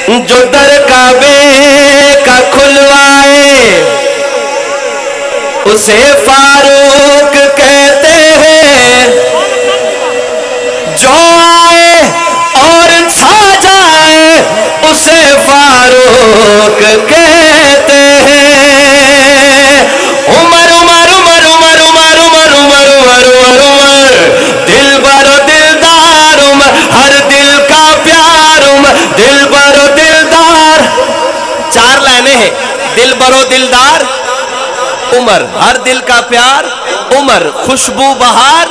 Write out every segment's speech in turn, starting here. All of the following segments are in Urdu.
جو در کعبے کا کھلوائے اسے فاروق کہتے ہیں، جو آئے اور چھا جائے اسے فاروق کہتے ہیں۔ عمر عمر عمر عمر عمر عمر عمر عمر عمر عمر، دل بر و دلدار عمر، ہر دل کا پیار عمر، دل بر و دلدار۔ 4 لائنیں ہیں، دل بر و دلدار عمر، ہر دل کا پیار عمر، خوشبو بہار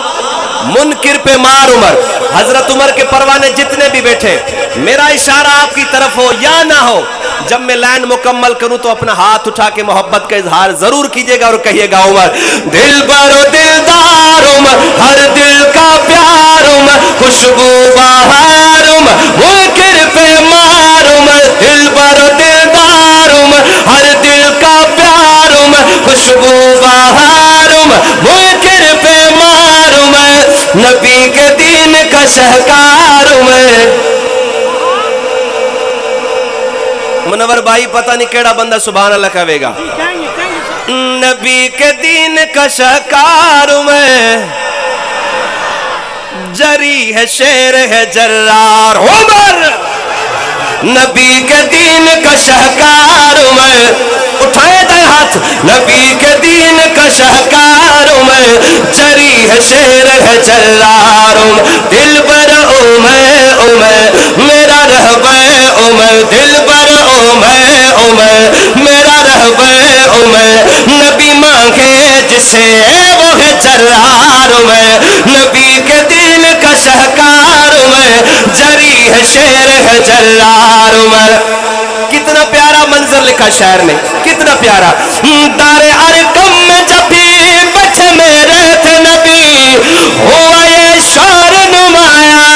منکر پہ مار عمر۔ حضرت عمر کے پروانے جتنے بھی بیٹھے، میرا اشارہ آپ کی طرف ہو یا نہ ہو، جب میں لائن مکمل کروں تو اپنا ہاتھ اٹھا کے محبت کا اظہار ضرور کیجئے گا اور کہیے گا عمر، دل بر و دلدار عمر، ہر دل کا پیار عمر، خوشبو بہار عمر، منکر پہ مار عمر، دل بر و دلدار عمر، ہر دل کا پیار عمر، خوشبو بہار عمر، منکر پہ مار عمر، نبی کے دین کا شہکار عمر۔ منور بھائی پتہ نہیں کیڑا بندہ سبحان اللہ کہے گا، نبی کے دین کا شہکار عمر، جری ہے شیر ہے جرار عمر، نبی کے دین کا شہکار عمر، اٹھائے دے ہاتھ، نبی کے دین کا شہکار عمر، جری ہے شیر ہے جرار عمر، دل بر عمر عمر میرا رہبر عمر، دل بر عمر عمر میرا رہبر عمر، نبی مانگے جسے وہ ہے جرار عمر، نبی کے دین کا شہکار عمر، جری ہے شیر ہے جرار عمر۔ کتنا پیارا منظر لکھا شاعر نے، کتنا پیارا۔ دار ارقم میں جب بھی بچے میرے تھے نبی، ہوا یہ شور نمایاں،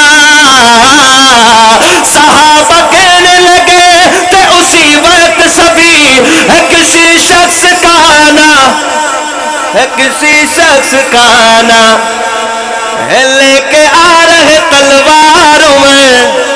صحابہ کہنے لگے کہ اسی وقت سبھی ہے کسی شخص کا آنا، ہے کسی شخص کا آنا، ہے لے کے آ رہے تلوار عمر،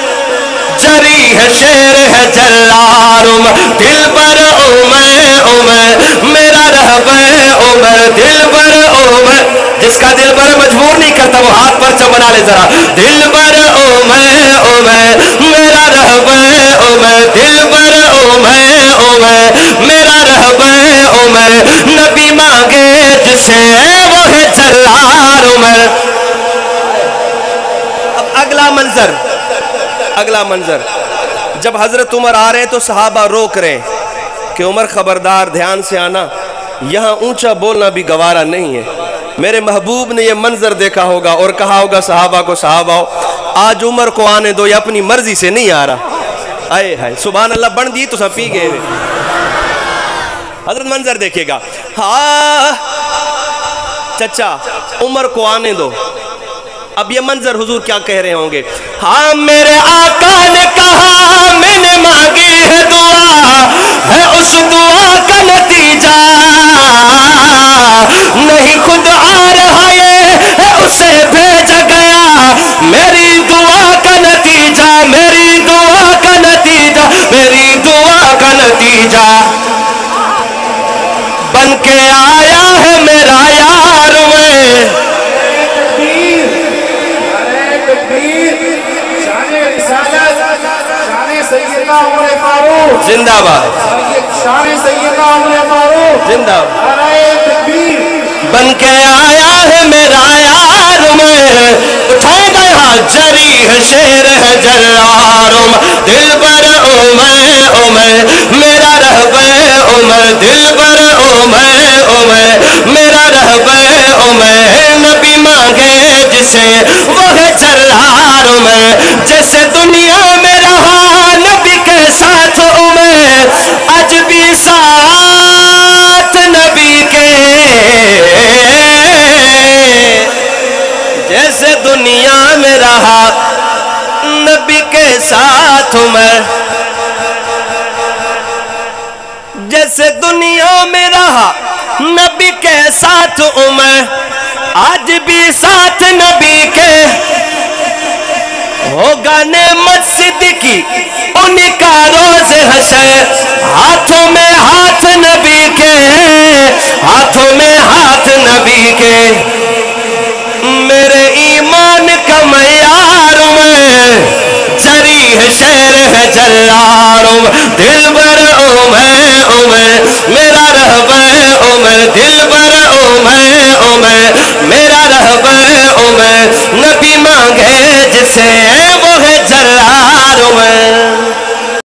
جری ہے شیر ہے جرار عمر، دل بر عمر عمر میرا رہبر عمر، دل بر عمر، جس کا دل بر مجبور نہیں کرتا وہ ہاتھ پر چمنا لے ذرا، دل بر عمر عمر میرا رہبر عمر، دل بر عمر عمر میرا رہبر عمر، نبی مانگے جسے وہ ہے جرار عمر۔ اب اگلا منظر، جب حضرت عمر آ رہے ہیں تو صحابہ روک رہے ہیں کہ عمر خبردار دھیان سے آنا، یہاں اونچا بولنا بھی گوارا نہیں ہے۔ میرے محبوب نے یہ منظر دیکھا ہوگا اور کہا ہوگا صحابہ کو، صحابہ آج عمر کو آنے دو، یہ اپنی مرضی سے نہیں آ رہا۔ آئے ہائے سبحان اللہ، بن دی تو سب پی گئے۔ حضرت منظر دیکھے گا، ہاں چچا عمر کو آنے دو۔ اب یہ منظر حضور کیا کہہ رہے ہوں گے، ہاں میرے آقا نے کہا میں نے مانگی ہے دعا، ہے اس دعا کا نتیجہ، نہیں خود آ رہا یہ ہے اسے بھیجا گیا، میری دعا کا نتیجہ، میری دعا کا نتیجہ، میری دعا کا نتیجہ، بن کے آیا ہے میرا یار میں۔ زندہ باد، زندہ باد، بن کے آیا ہے میرا یار میں، اٹھائے گئے ہاتھ، جری ہے شیر ہے جرار عمر، دل بر عمر عمر میرا رہبر عمر، دل بر عمر عمر میرا رہبر عمر، نبی مانگے جسے وہ ہے جرار عمر، جیسے دنیا میں رہا نبی کے ساتھ عمر، آج بھی ساتھ نبی کے، جیسے دنیا میں رہا نبی کے ساتھ عمر، جیسے دنیا میں رہا نبی کے ساتھ عمر، آج بھی ساتھ نبی کے ہوگا نعمت صدیقی انہی کا حشر ہاتھوں میں ہاتھ نبی کے ہاتھوں میں ہاتھ نبی کے میرے ایمان کا معیار میں جری ہے شیر ہے جلال دل بر عمر میرا رہبر عمر دل بر عمر میرا رہبر عمر نبی مانگے جسے وہ ہے جلال عمر